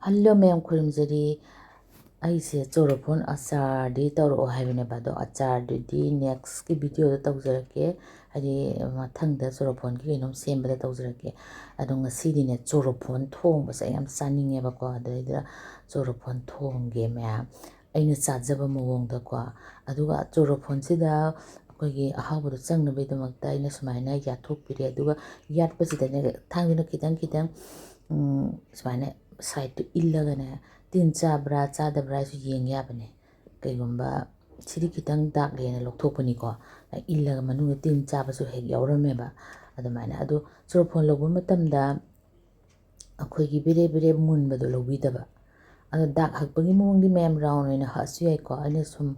Hello ma'am khurumjari aise chorphon achar di tawro haibane bado achar di next ki video da tawjarake ari mathang da chorphon ki enom sembada tawjarake ado ngasi di ne chorphon thongba sa yam chaninge ba ko adaida chorphon thongge ma'am aina chajaba mawong da ko aduga chorphon sida ꯑꯩꯈꯣꯏꯒꯤ ꯑꯍꯥꯎꯕꯗꯣ ꯆꯪꯅꯕꯒꯤꯗꯃꯛꯇ ꯑꯩꯅ ꯁꯨꯃꯥꯏꯅ ꯌꯥꯠꯊꯣꯛꯄꯤꯔꯦ ꯑꯗꯨꯒ ꯌꯥꯠꯄꯁꯤꯗꯅꯦ ꯊꯥꯡꯗꯨꯅ ꯈꯤꯇꯪ ꯁꯨꯃꯥꯏꯅ ꯁꯥꯏꯗꯇ ꯏꯜꯂꯒꯅꯦ ꯇꯤꯟ ꯆꯥꯕ꯭ꯔꯥ ꯆꯥꯗꯕ꯭ꯔꯥ ꯍꯥꯏꯁꯨ ꯌꯦꯡ ꯌꯥꯕꯅꯦ ꯀꯩꯒꯨꯝꯕ ꯁꯤꯗꯤ ꯈꯤꯇꯪ ꯗꯥꯛꯂꯦꯅ ꯂꯧꯊꯣꯛꯄꯅꯤꯀꯣ ꯏꯜꯂꯒ ꯃꯅꯨꯡꯗ ꯇꯤꯟ ꯆꯥꯕꯁꯨ ꯍꯦꯛ ꯌꯥꯎꯔꯝꯃꯦꯕ ꯑꯗꯨꯃꯥꯏꯅ ꯑꯗꯣ ꯆꯣꯔꯐꯣꯟ ꯂꯧꯕ ꯃꯇꯝꯗ ꯑꯩꯈꯣꯏꯒꯤ ꯕꯦꯔꯦ ꯕꯦꯔꯦ ꯃꯨꯟꯕꯗꯣ ꯂꯧꯕꯤꯗꯕ ꯑꯗꯣ ꯗꯥꯛ ꯍꯛꯄꯒꯤ ꯃꯑꯣꯡꯗꯤ ꯃꯌꯥꯝ ꯔꯥꯎꯟ ꯑꯣꯏꯅ ꯍꯛꯑꯁꯨ ꯌꯥꯏꯀꯣ ꯑꯩꯅ ꯁꯨꯝ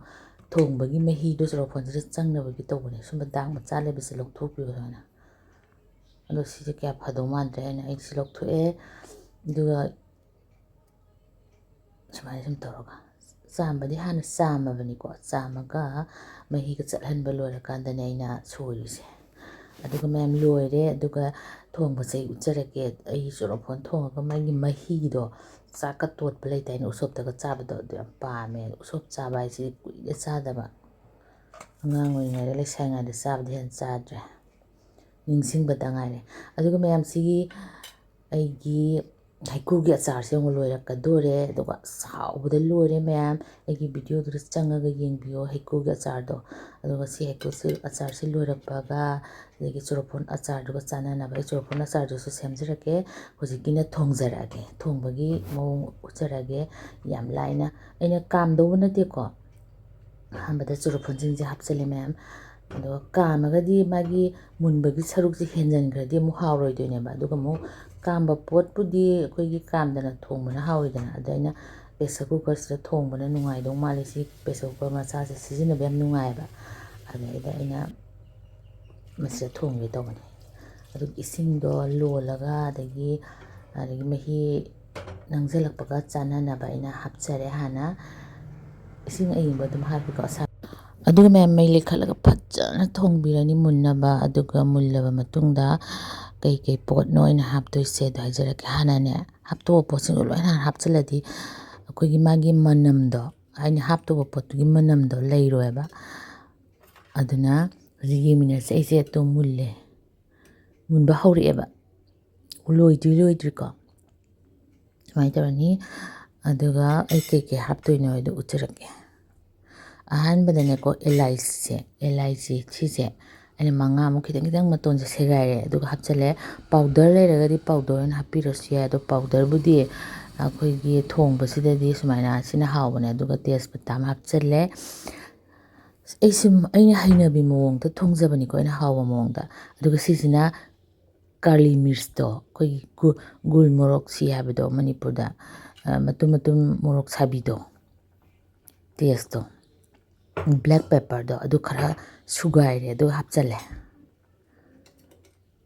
ꯊꯣꯡꯕꯒꯤ ꯃꯍꯤꯗꯣ ꯆꯣꯔꯐꯣꯟꯁꯤꯗ ꯆꯪꯅꯕꯒꯤ ꯇꯧꯕꯅꯦ ꯁꯨꯝꯕ ꯗꯥꯛ ꯃꯆꯥ ꯂꯩꯕꯁꯦ ꯂꯧꯊꯣꯛꯄꯤꯌꯣ ꯁꯨꯃꯥꯏꯅ ꯑꯗꯣ ꯁꯤꯁꯦ ꯀꯌꯥ ꯐꯗꯧ ꯃꯥꯟꯗ꯭ꯔꯦ ꯑꯩ ꯁꯤ ꯂꯧꯊꯣꯛꯑꯦ ꯑꯗꯨꯒ ꯁꯨꯃꯥꯏꯅ ꯁꯨꯝ ꯇꯧꯔꯒ ꯆꯥꯝꯕꯗꯤ ꯍꯥꯟꯅ ꯆꯥꯝꯃꯕꯅꯤꯀꯣ ꯆꯥꯝꯃꯒ ꯃꯍꯤꯒ ꯆꯠꯍꯟꯕ ꯂꯣꯏꯔꯀꯥꯟꯗꯅꯦ ꯑꯩꯅ ꯁꯣꯏꯔꯤꯁꯦ ꯑꯗꯨꯒ ꯃꯌꯥꯝ ꯂꯣꯏꯔꯦ ꯑꯗꯨꯒ ꯊꯣꯡꯕꯁꯦ ꯑꯩ ꯎꯠꯆꯔꯛꯀꯦ ꯑꯩ ꯆꯣꯔꯐꯣꯟ ꯊꯣꯡꯉꯒ ꯃꯥꯒꯤ ꯃꯍꯤꯗꯣ ꯆꯥꯛꯀ ꯇꯣꯠꯄ ꯂꯩꯇꯥꯏꯅ ꯎꯁꯣꯞꯇꯒ ꯆꯥꯕꯗꯣ ꯑꯗꯨ ꯌꯥꯝ ꯄꯥꯝꯃꯦ ꯎꯁꯣꯞ ꯆꯥꯕ ꯍꯥꯏꯁꯤ ꯀꯨꯏꯔꯦ ꯆꯥꯗꯕ ꯑꯉꯥꯡ ꯑꯣꯏꯔꯤꯉꯩꯗ ꯂꯩꯁꯥꯔꯤꯉꯩꯗ ꯆꯥꯕꯗꯤ ꯍꯦꯟꯅ ꯆꯥꯗ꯭ꯔꯦ ꯅꯤꯡꯁꯤꯡꯕꯇ ꯉꯥꯏꯔꯦ ꯑꯗꯨꯒ ꯃꯌꯥꯝ ꯁꯤꯒꯤ ꯑꯩꯒꯤ ꯍꯩꯀ꯭ꯔꯨꯒꯤ ꯑꯆꯥꯔꯁꯦ ꯑꯃꯨꯛ ꯂꯣꯏꯔꯛꯀꯗꯣꯔꯦ ꯑꯗꯨꯒ ꯍꯥꯎꯕꯗ ꯂꯣꯏꯔꯦ ꯃꯌꯥꯝ ꯑꯩꯒꯤ ꯚꯤꯗꯤꯑꯣꯗꯨꯗ ꯆꯪꯉꯒ ꯌꯦꯡꯕꯤꯌꯣ ꯍꯩꯀ꯭ꯔꯨꯒꯤ ꯑꯆꯥꯔꯗꯣ ꯑꯗꯨꯒ ꯁꯤ ꯍꯩꯀ꯭ꯔꯨꯒꯤ ꯑꯆꯥꯔꯁꯤ ꯂꯣꯏꯔꯛꯄꯒ ꯑꯗꯒꯤ ꯆꯣꯔꯐꯣꯟ ꯑꯆꯥꯔꯗꯨꯒ ꯆꯥꯟꯅꯅꯕ ꯑꯩ ꯆꯣꯔꯐꯣꯟ ꯑꯆꯥꯔꯗꯨꯁꯨ ꯁꯦꯝꯖꯔꯛꯀꯦ ꯍꯧꯖꯤꯛꯀꯤꯅ ꯊꯣꯡꯖꯔꯛꯑꯒꯦ ꯊꯣꯡꯕꯒꯤ ꯃꯑꯣꯡ ꯎꯠꯆꯔꯛꯑꯒꯦ ꯌꯥꯝ ꯂꯥꯏꯅ ꯑꯩꯅ ꯀꯥꯝꯗꯧꯕ ꯅꯠꯇꯦꯀꯣ ꯑꯍꯥꯟꯕꯗ ꯆꯣꯔꯐꯣꯟꯁꯤꯡꯁꯦ ꯍꯥꯞꯆꯤꯜꯂꯦ ꯃꯌꯥꯝ ꯑꯗꯨꯒ ꯀꯥꯝꯃꯒꯗꯤ ꯃꯥꯒꯤ ꯃꯨꯟꯕꯒꯤ ꯁꯔꯨꯛꯁꯦ ꯍꯦꯟꯖꯟꯈ꯭ꯔꯗꯤ ꯑꯃꯨꯛ ꯍꯥꯎꯔꯣꯏꯗꯣꯏꯅꯦꯕ ꯑꯗꯨꯒ ꯑꯃꯨꯛ ꯀꯥꯝꯕ ꯄꯣꯠꯄꯨꯗꯤ ꯑꯩꯈꯣꯏꯒꯤ ꯀꯥꯝꯗꯅ ꯊꯣꯡꯕꯅ ꯍꯥꯎꯋꯤꯗꯅ ꯑꯗ ꯑꯩꯅ ꯄ꯭ꯔꯦꯁꯔ ꯀꯨꯀꯔꯁꯤꯗ ꯊꯣꯡꯕꯅ ꯅꯨꯡꯉꯥꯏꯗꯧ ꯃꯥꯜꯂꯦ ꯁꯤ ꯄ꯭ꯔꯦꯁꯔ ꯀꯨꯀꯔ ꯃꯆꯥꯁꯦ ꯁꯤꯖꯤꯟꯅꯕ ꯌꯥꯝ ꯅꯨꯡꯉꯥꯏꯑꯕ ꯑꯗꯩꯗ ꯑꯩꯅ ꯃꯁꯤꯗ ꯊꯣꯡꯒꯦ ꯇꯧꯕꯅꯦ ꯑꯗꯨꯒ ꯏꯁꯤꯡꯗꯣ ꯂꯣꯜꯂꯒ ꯑꯗꯒꯤ ꯃꯍꯤ ꯅꯪꯁꯤꯜꯂꯛꯄꯒ ꯆꯥꯟꯅꯅꯕ ꯑꯩꯅ ꯍꯥꯞꯆꯔꯦ ꯍꯥꯟꯅ ꯏꯁꯤꯡ ꯑꯏꯪꯕ ꯑꯗꯨꯝ ꯍꯥꯞꯄꯤꯀꯣ ꯑꯗꯨꯒ ꯃꯌꯥꯝ ꯃꯩ ꯂꯩꯈꯠꯂꯒ ꯐꯖꯅ ꯊꯣꯡꯕꯤꯔꯅꯤ ꯃꯨꯟꯅꯕ ꯑꯗꯨꯒ ꯃꯨꯜꯂꯕ ꯃꯇꯨꯡꯗ ꯀꯩ ꯄꯣꯠꯅꯣ ꯑꯩꯅ ꯍꯥꯞꯇꯣꯏꯁꯦ ꯑꯗꯣ ꯍꯥꯏꯖꯔꯛꯀꯦ ꯍꯥꯟꯅꯅꯦ ꯍꯥꯞꯇꯣꯛꯄ ꯄꯣꯠꯁꯤꯡꯗꯣ ꯂꯣꯏꯅ ꯍꯥꯟꯅ ꯍꯥꯞꯆꯤꯜꯂꯗꯤ ꯑꯩꯈꯣꯏꯒꯤ ꯃꯥꯒꯤ ꯃꯅꯝꯗꯣ ꯑꯩꯅ ꯍꯥꯞꯇꯧꯕ ꯄꯣꯠꯇꯨꯒꯤ ꯃꯅꯝꯗꯣ ꯂꯩꯔꯣꯏꯕ ꯑꯗꯨꯅ ꯍꯧꯖꯤꯛ ꯌꯦꯡꯃꯤꯟꯅꯔꯁꯦ ꯑꯩꯁꯦ ꯑꯗꯨꯝ ꯃꯨꯟꯕ ꯍꯧꯔꯛꯑꯦꯕ ꯂꯣꯏꯗ꯭ꯔꯤꯀꯣ ꯁꯨꯃꯥꯏꯅ ꯇꯧꯔꯅꯤ ꯑꯗꯨꯒ ꯑꯩ ꯀꯩ ꯍꯥꯞꯇꯣꯏꯅꯣ ꯍꯥꯏꯗꯣ ꯎꯠꯆꯔꯛꯀꯦ ꯑꯍꯥꯟꯕꯗꯅꯦꯀꯣ ꯑꯦꯂꯥꯏꯆꯤ ꯁꯤꯁꯦ ꯑꯩꯅ ꯃꯉꯥꯃꯨꯛ ꯈꯤꯇꯪ ꯃꯇꯣꯟꯁꯦ ꯁꯦꯒꯥꯏꯔꯦ ꯑꯗꯨꯒ ꯍꯥꯞꯆꯤꯜꯂꯦ ꯄꯥꯎꯗꯔ ꯂꯩꯔꯒꯗꯤ ꯄꯥꯎꯗꯔ ꯑꯣꯏꯅ ꯍꯥꯞꯄꯤꯔꯁꯨ ꯌꯥꯏ ꯑꯗꯣ ꯄꯥꯎꯗꯔꯕꯨꯗꯤ ꯑꯩꯈꯣꯏꯒꯤ ꯊꯣꯡꯕꯁꯤꯗꯗꯤ ꯁꯨꯃꯥꯏꯅ ꯁꯤꯅ ꯍꯥꯎꯕꯅꯦ ꯑꯗꯨꯒ ꯇꯦꯖꯄꯇꯥ ꯑꯃ ꯍꯥꯞꯆꯤꯜꯂꯦ ꯑꯩꯅ ꯍꯩꯅꯕꯤ ꯃꯑꯣꯡꯗ ꯊꯣꯡꯖꯕꯅꯤꯀꯣ ꯑꯩꯅ ꯍꯥꯎꯕ ꯃꯑꯣꯡꯗ ꯑꯗꯨꯒ ꯁꯤꯁꯤꯅ ꯀꯥꯔꯂꯤ ꯃꯤꯔꯆꯇꯣ ꯑꯩꯈꯣꯏꯒꯤ ꯒꯨꯜ ꯃꯣꯔꯣꯛꯁꯤ ꯍꯥꯏꯕꯗꯣ ꯃꯅꯤꯄꯨꯔꯗ ꯃꯇꯨꯝ ꯃꯣꯔꯣꯛ ꯁꯥꯕꯤꯗꯣ ꯇꯦꯁꯇꯣ ꯕ꯭ꯂꯦꯛ ꯄꯦꯄꯔꯗꯣ ꯑꯗꯨ ꯈꯔ ꯁꯨꯒꯥꯏꯔꯦ ꯑꯗꯨꯒ ꯍꯥꯞꯆꯜꯂꯦ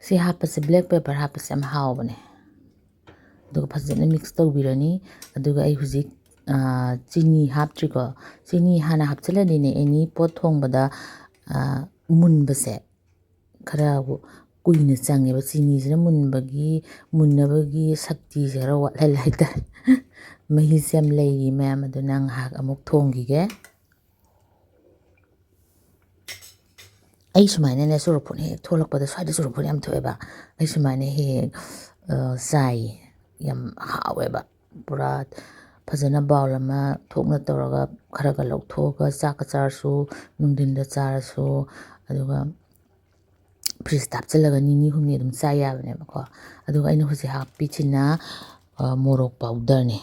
ꯁꯤ ꯍꯥꯞꯄꯁꯦ ꯕ꯭ꯂꯦꯛ ꯄꯦꯄꯔ ꯍꯥꯞꯄꯁꯦ ꯌꯥꯝ ꯍꯥꯎꯕꯅꯦ ꯑꯗꯨꯒ ꯐꯖꯅ ꯃꯤꯛꯁ ꯇꯧꯕꯤꯔꯅꯤ ꯑꯗꯨꯒ ꯑꯩ ꯍꯧꯖꯤꯛ ꯆꯤꯅꯤ ꯍꯥꯞꯇ꯭ꯔꯤꯀꯣ ꯆꯤꯅꯤ ꯍꯥꯟꯅ ꯍꯥꯞꯆꯤꯜꯂꯗꯤꯅꯦ ꯑꯦꯅꯤ ꯄꯣꯠ ꯊꯣꯡꯕꯗ ꯃꯨꯟꯕꯁꯦ ꯈꯔ ꯀꯨꯏꯅ ꯆꯪꯉꯦꯕ ꯆꯤꯅꯤꯁꯤꯅ ꯃꯨꯟꯅꯕꯒꯤ ꯁꯛꯇꯤꯁꯦ ꯈꯔ ꯋꯥꯠꯍꯜꯂꯦ ꯍꯥꯏꯇꯥꯔꯦ ꯃꯍꯤꯁꯦ ꯌꯥꯝ ꯂꯩꯔꯤ ꯃꯌꯥꯝ ꯑꯗꯨꯅ ꯉꯥꯏꯍꯥꯛ ꯑꯃꯨꯛ ꯊꯣꯡꯈꯤꯒꯦ ꯑꯩ ꯁꯨꯃꯥꯏꯅꯅꯦ ꯆꯣꯔꯐꯣꯟ ꯍꯦꯛ ꯊꯣꯛꯂꯛꯄꯗ ꯁ꯭ꯋꯥꯏꯗ ꯆꯣꯔꯐꯣꯟ ꯌꯥꯝ ꯊꯣꯛꯑꯦꯕ ꯑꯩ ꯁꯨꯃꯥꯏꯅ ꯍꯦꯛ ꯆꯥꯏꯌꯦ ꯌꯥꯝ ꯍꯥꯎꯋꯦꯕ ꯄꯨꯔꯥ ꯐꯖꯅ ꯕꯥꯎꯜ ꯑꯃ ꯊꯣꯛꯅ ꯇꯧꯔꯒ ꯈꯔꯒ ꯂꯧꯊꯣꯛꯑꯒ ꯆꯥꯛꯀ ꯆꯥꯔꯁꯨ ꯅꯨꯡꯊꯤꯟꯗ ꯆꯥꯔꯁꯨ ꯑꯗꯨꯒ ꯐ꯭ꯔꯤꯖꯇ ꯍꯥꯞꯆꯤꯜꯂꯒ ꯅꯤꯅꯤ ꯍꯨꯝꯅꯤ ꯑꯗꯨꯝ ꯆꯥ ꯌꯥꯕꯅꯦꯕꯀꯣ ꯑꯗꯨꯒ ꯑꯩꯅ ꯍꯧꯖꯤꯛ ꯍꯥꯞꯄꯤꯁꯤꯅ ꯃꯣꯔꯣꯛ ꯄꯥꯎꯗꯔꯅꯦ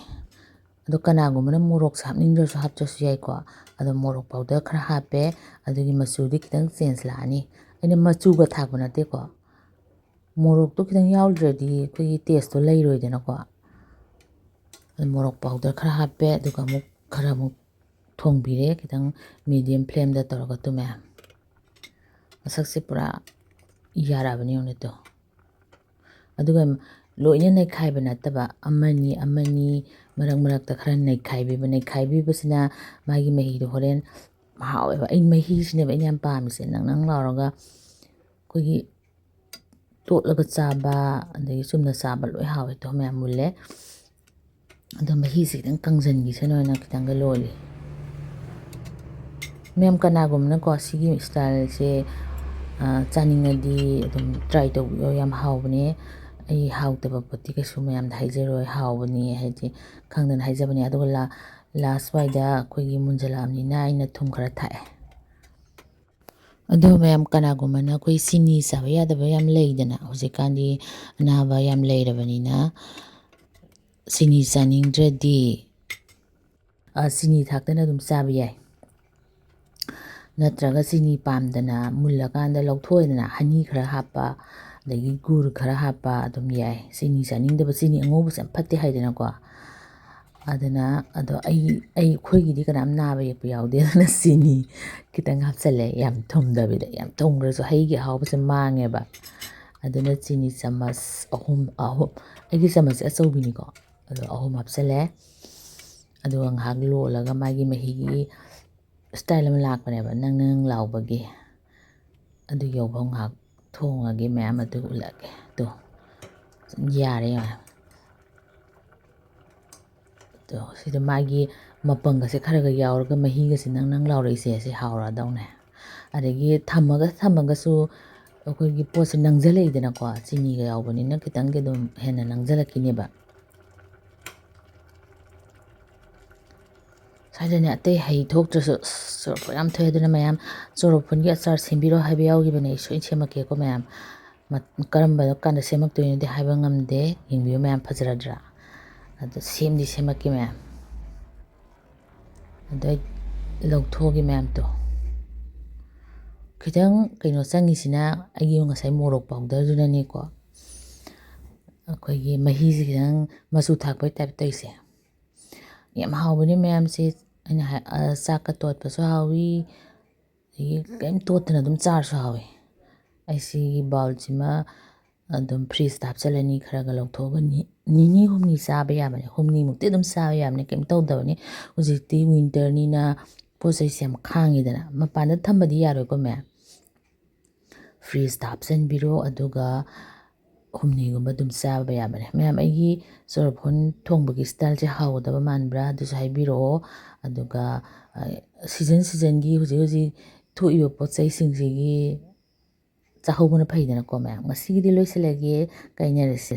ꯑꯗꯣ ꯀꯅꯥꯒꯨꯝꯕꯅ ꯃꯣꯔꯣꯛꯁꯦ ꯍꯥꯞꯅꯤꯡꯗ꯭ꯔꯁꯨ ꯍꯥꯞꯇ꯭ꯔꯁꯨ ꯌꯥꯏꯀꯣ ꯑꯗꯣ ꯃꯣꯔꯣꯛ ꯄꯥꯎꯗꯔ ꯈꯔ ꯍꯥꯞꯄꯦ ꯑꯗꯨꯒꯤ ꯃꯆꯨꯗꯤ ꯈꯤꯇꯪ ꯆꯦꯟꯖ ꯂꯥꯛꯑꯅꯤ ꯑꯩꯅ ꯃꯆꯨꯒ ꯊꯥꯛꯄ ꯅꯠꯇꯦꯀꯣ ꯃꯣꯔꯣꯛꯇꯣ ꯈꯤꯇꯪ ꯌꯥꯎꯗ꯭ꯔꯗꯤ ꯑꯩꯈꯣꯏꯒꯤ ꯇꯦꯁꯇꯣ ꯂꯩꯔꯣꯏꯗꯅꯀꯣ ꯃꯣꯔꯣꯛ ꯄꯥꯎꯗꯔ ꯈꯔ ꯍꯥꯞꯄꯦ ꯑꯗꯨꯒ ꯈꯔ ꯑꯃꯨꯛ ꯊꯣꯡꯕꯤꯔꯦ ꯈꯤꯇꯪ ꯃꯤꯗꯤꯌꯝ ꯐ꯭ꯂꯦꯝꯗ ꯇꯧꯔꯒ ꯇꯨꯝꯃꯦ ꯃꯁꯛꯁꯦ ꯄꯨꯔꯥ ꯌꯥꯔꯛꯑꯕꯅꯤ ꯌꯦꯡꯉꯨꯅꯦ ꯑꯗꯨꯒ ꯂꯣꯏꯅ ꯅꯩꯈꯥꯏꯕ ꯅꯠꯇꯕ ꯑꯃꯅꯤ ꯃꯔꯛꯇ ꯈꯔ ꯅꯩꯈꯥꯏꯕꯤꯕꯁꯤꯅ ꯃꯥꯒꯤ ꯃꯍꯤꯗꯣ ꯍꯣꯔꯦꯟ ꯍꯥꯎꯋꯦꯕ ꯑꯩ ꯃꯍꯤꯁꯤꯅꯦꯕ ꯑꯩꯅ ꯌꯥꯝ ꯄꯥꯝꯃꯤꯁꯦ ꯅꯪ ꯂꯥꯎꯔꯒ ꯑꯩꯈꯣꯏꯒꯤ ꯇꯣꯠꯂꯒ ꯆꯥꯕ ꯑꯗꯒꯤ ꯆꯨꯝꯅ ꯆꯥꯕ ꯂꯣꯏ ꯍꯥꯎꯋꯦ ꯃꯌꯥꯝ ꯃꯨꯜꯂꯦ ꯑꯗꯣ ꯃꯍꯤꯁꯦ ꯈꯤꯇꯪ ꯀꯪꯁꯤꯟꯈꯤꯁꯅꯣꯅ ꯈꯤꯇꯪꯒ ꯂꯣꯜꯂꯤ ꯃꯌꯥꯝ ꯀꯅꯥꯒꯨꯝꯕꯅꯀꯣ ꯁꯤꯒꯤ ꯁ꯭ꯇꯥꯏꯜꯁꯦ ꯆꯥꯅꯤꯡꯉꯗꯤ ꯑꯗꯨꯝ ꯇ꯭ꯔꯥꯏ ꯇꯧꯕꯤꯌꯣ ꯌꯥꯝ ꯍꯥꯎꯕꯅꯦ ꯑꯩ ꯍꯥꯎꯇꯕ ꯄꯣꯠꯇꯤ ꯀꯩꯁꯨ ꯃꯌꯥꯝꯗ ꯍꯥꯏꯖꯔꯣꯏ ꯍꯥꯎꯕꯅꯤ ꯍꯥꯏꯗꯤ ꯈꯪꯗꯅ ꯍꯥꯏꯖꯕꯅꯦ ꯑꯗꯨꯒ ꯂꯥꯁ ꯋꯥꯏꯗ ꯑꯩꯈꯣꯏꯒꯤ ꯃꯨꯟꯖꯜꯂꯛꯑꯕꯅꯤꯅ ꯑꯩꯅ ꯊꯨꯝ ꯈꯔ ꯊꯥꯛꯑꯦ ꯑꯗꯣ ꯃꯌꯥꯝ ꯀꯅꯥꯒꯨꯝꯕꯅ ꯑꯩꯈꯣꯏ ꯆꯤꯅꯤ ꯆꯥꯕ ꯌꯥꯗꯕ ꯌꯥꯝ ꯂꯩꯗꯅ ꯍꯧꯖꯤꯛꯀꯥꯟꯗꯤ ꯑꯅꯥꯕ ꯌꯥꯝ ꯂꯩꯔꯕꯅꯤꯅ ꯆꯤꯅꯤ ꯆꯥꯅꯤꯡꯗ꯭ꯔꯗꯤ ꯆꯤꯅꯤ ꯊꯥꯛꯇꯅ ꯑꯗꯨꯝ ꯆꯥꯕ ꯌꯥꯏ ꯅꯠꯇ꯭ꯔꯒ ꯆꯤꯅꯤ ꯄꯥꯝꯗꯅ ꯃꯨꯜꯂꯀꯥꯟꯗ ꯂꯧꯊꯣꯛꯑꯦꯗꯅ ꯍꯅꯤ ꯈꯔ ꯍꯥꯞꯄ ꯑꯗꯒꯤ ꯒꯨꯔ ꯈꯔ ꯍꯥꯞꯄ ꯑꯗꯨꯝ ꯌꯥꯏ ꯆꯤꯅꯤ ꯆꯥꯅꯤꯡꯗꯕ ꯆꯤꯅꯤ ꯑꯉꯧꯕꯁꯦ ꯌꯥꯝ ꯐꯠꯇꯦ ꯍꯥꯏꯗꯅꯀꯣ ꯑꯗꯨꯅ ꯑꯗꯣ ꯑꯩꯈꯣꯏꯒꯤꯗꯤ ꯀꯅꯥꯝ ꯅꯥꯕ ꯌꯦꯛꯄ ꯌꯥꯎꯗꯦ ꯑꯗꯨꯅ ꯆꯤꯅꯤ ꯈꯤꯇꯪ ꯍꯥꯞꯆꯜꯂꯦ ꯌꯥꯝ ꯊꯨꯝꯗꯕꯤꯗ ꯌꯥꯝ ꯊꯨꯝꯈ꯭ꯔꯁꯨ ꯍꯩꯒꯤ ꯑꯍꯥꯎꯕꯁꯦ ꯃꯥꯡꯉꯦꯕ ꯑꯗꯨꯅ ꯆꯤꯅꯤ ꯆꯥꯃꯁ ꯑꯍꯨꯝ ꯑꯩꯒꯤ ꯆꯥꯃꯁꯁꯦ ꯑꯆꯧꯕꯤꯅꯤꯀꯣ ꯑꯗꯣ 3 ꯍꯥꯞꯆꯜꯂꯦ ꯑꯗꯨꯒ ꯉꯥꯏꯍꯥꯛ ꯂꯣꯜꯂꯒ ꯃꯥꯒꯤ ꯃꯍꯤꯒꯤ ꯁ꯭ꯇꯥꯏꯜ ꯑꯃ ꯂꯥꯛꯄꯅꯦꯕ ꯅꯪ ꯂꯥꯎꯕꯒꯤ ꯑꯗꯨ ꯌꯧꯕ ꯉꯥꯏꯍꯥꯛ ꯊꯣꯡꯉꯒꯦ ꯃꯌꯥꯝ ꯑꯗꯨ ꯎꯠꯂꯛꯑꯒꯦ ꯇꯣ ꯌꯥꯔꯦ ꯑꯗꯣ ꯁꯤꯗ ꯃꯥꯒꯤ ꯃꯄꯪꯒꯁꯦ ꯈꯔ ꯌꯥꯎꯔꯒ ꯃꯍꯤꯒꯁꯦ ꯅꯪ ꯂꯥꯎꯔꯛꯏꯁꯦ ꯁꯤ ꯍꯥꯎꯔꯗꯧꯅꯦ ꯑꯗꯒꯤ ꯊꯝꯃꯒꯁꯨ ꯑꯩꯈꯣꯏꯒꯤ ꯄꯣꯠꯁꯦ ꯅꯪꯁꯤꯜꯂꯛꯏꯗꯅꯀꯣ ꯆꯤꯅꯤꯒ ꯌꯥꯎꯕꯅꯤꯅ ꯈꯤꯇꯪꯗꯤ ꯑꯗꯨꯝ ꯍꯦꯟꯅ ꯅꯪꯁꯤꯜꯂꯛꯈꯤꯅꯦꯕ ꯁ꯭ꯋꯥꯏꯗꯅꯦ ꯑꯇꯩ ꯍꯩ ꯊꯣꯛꯇ꯭ꯔꯁꯨ ꯆꯣꯔꯐꯣꯟ ꯌꯥꯝ ꯊꯣꯛꯑꯦ ꯑꯗꯨꯅ ꯃꯌꯥꯝ ꯆꯣꯔꯐꯣꯟꯒꯤ ꯑꯆꯥꯔ ꯁꯦꯝꯕꯤꯔꯣ ꯍꯥꯏꯕ ꯌꯥꯎꯈꯤꯕꯅꯦ ꯑꯩ ꯁꯣꯏꯅ ꯁꯦꯝꯃꯛꯀꯦꯀꯣ ꯃꯌꯥꯝ ꯀꯔꯝꯕ ꯀꯥꯟꯗ ꯁꯦꯝꯃꯛꯇꯣꯏꯅꯣꯗꯤ ꯍꯥꯏꯕ ꯉꯝꯗꯦ ꯌꯦꯡꯕꯤꯌꯨ ꯃꯌꯥꯝ ꯐꯖꯔꯗ꯭ꯔꯥ ꯑꯗꯣ ꯁꯦꯝꯃꯛꯀꯦ ꯃꯌꯥꯝ ꯑꯗꯣ ꯑꯩ ꯂꯧꯊꯣꯛꯑꯒꯦ ꯃꯌꯥꯝꯗꯣ ꯈꯤꯇꯪ ꯀꯩꯅꯣ ꯆꯪꯉꯤꯁꯤꯅ ꯑꯩꯒꯤ ꯉꯁꯥꯏ ꯃꯣꯔꯣꯛ ꯄꯥꯎꯗꯔꯗꯨꯅꯅꯦꯀꯣ ꯑꯩꯈꯣꯏꯒꯤ ꯃꯍꯤꯁꯦ ꯈꯤꯇꯪ ꯃꯆꯨ ꯊꯥꯛꯄꯩ ꯇꯥꯏꯞ ꯇꯧꯔꯤꯁꯦ ꯌꯥꯝ ꯍꯥꯎꯕꯅꯤ ꯃꯌꯥꯝꯁꯦ ꯑꯩꯅ ꯆꯥꯛꯀ ꯇꯣꯠꯄꯁꯨ ꯍꯥꯎꯋꯤ ꯑꯗꯒꯤ ꯀꯩꯝ ꯇꯣꯠꯇꯅ ꯑꯗꯨꯝ ꯆꯥꯔꯁꯨ ꯍꯥꯎꯋꯤ ꯑꯩ ꯁꯤꯒꯤ ꯕꯥꯎꯜꯁꯤꯃ ꯑꯗꯨꯝ ꯐ꯭ꯔꯤꯖꯇ ꯍꯥꯞꯆꯤꯜꯂꯅꯤ ꯈꯔꯒ ꯂꯧꯊꯣꯛꯑꯒ ꯅꯤꯅꯤ ꯍꯨꯝꯅꯤ ꯆꯥꯕ ꯌꯥꯕꯅꯤ ꯍꯨꯝꯅꯤꯃꯨꯛꯇꯤ ꯑꯗꯨꯝ ꯆꯥꯕ ꯌꯥꯕꯅꯤ ꯀꯩꯝ ꯇꯧꯗꯕꯅꯤ ꯍꯧꯖꯤꯛꯇꯤ ꯋꯤꯟꯇꯔꯅꯤꯅ ꯄꯣꯠ ꯆꯩꯁꯦ ꯌꯥꯝ ꯈꯥꯡꯉꯤꯗꯅ ꯃꯄꯥꯟꯗ ꯊꯝꯕꯗꯤ ꯌꯥꯔꯣꯏꯀꯣ ꯃꯌꯥꯝ ꯐ꯭ꯔꯤꯖꯇ ꯍꯥꯞꯆꯤꯟꯕꯤꯔꯣ ꯑꯗꯨꯒ ꯍꯨꯝꯅꯤꯒꯨꯝꯕ ꯑꯗꯨꯝ ꯆꯥꯕ ꯌꯥꯕꯅꯦ ꯃꯌꯥꯝ ꯑꯩꯒꯤ ꯆꯣꯔꯐꯣꯟ ꯊꯣꯡꯕꯒꯤ ꯁ꯭ꯇꯥꯏꯜꯁꯦ ꯍꯥꯎꯒꯗꯕ ꯃꯥꯟꯕ꯭ꯔꯥ ꯑꯗꯨꯁꯨ ꯍꯥꯏꯕꯤꯔꯛꯑꯣ ꯑꯗꯨꯒ ꯁꯤꯖꯟꯒꯤ ꯍꯧꯖꯤꯛ ꯊꯣꯛꯏꯕ ꯄꯣꯠ ꯆꯩꯁꯤꯡꯁꯤꯒꯤ ꯆꯥꯍꯧꯕꯅ ꯐꯩꯗꯅꯀꯣ ꯃꯌꯥꯝ ꯉꯁꯤꯒꯤꯗꯤ ꯂꯣꯏꯁꯤꯜꯂꯒꯦ ꯀꯥꯏꯅꯔꯁꯦ